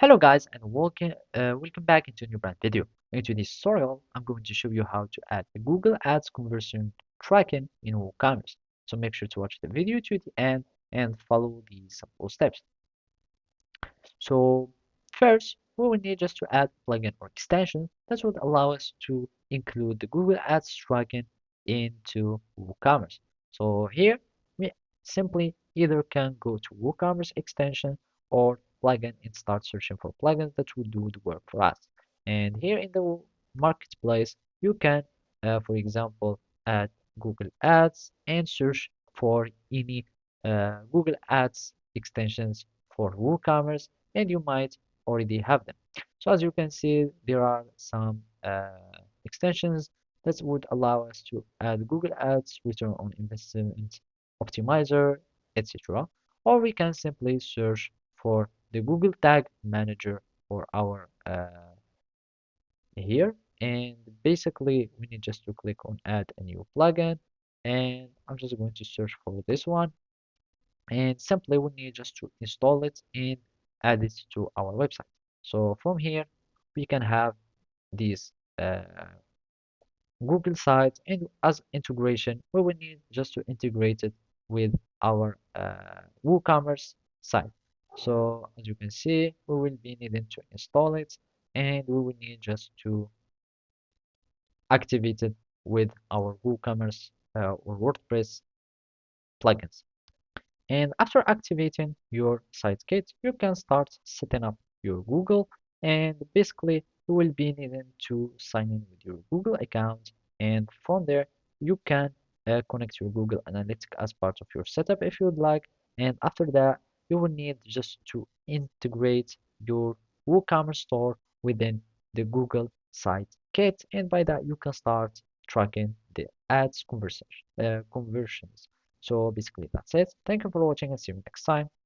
Hello guys and welcome back into a new brand video. Into this tutorial, I'm going to show you how to add the Google Ads conversion tracking in WooCommerce. So make sure to watch the video to the end and follow the simple steps. So first, we will need just to add plugin or extension that would allow us to include the Google Ads tracking into WooCommerce. So here we simply either can go to WooCommerce extension or plugin and start searching for plugins that will do the work for us. And here in the marketplace, you can, for example, add Google Ads and search for any Google Ads extensions for WooCommerce and you might already have them. So as you can see, there are some extensions that would allow us to add Google Ads, return on investment optimizer, etc. Or we can simply search for the Google Tag Manager for our here. And basically, we need just to click on add a new plugin. And I'm just going to search for this one and simply we need just to install it and add it to our website. So from here we can have this Google site, and as integration we will need just to integrate it with our WooCommerce site. So as you can see, we will be needing to install it and we will need just to activate it with our WooCommerce or WordPress plugins. And after activating your sitekit, you can start setting up your Google. And basically, you will be needing to sign in with your Google account. And from there, you can connect your Google Analytics as part of your setup if you would like. And after that, you will need just to integrate your WooCommerce store within the Google Site Kit. And by that, you can start tracking the ads conversions. So basically that's it. Thank you for watching and see you next time.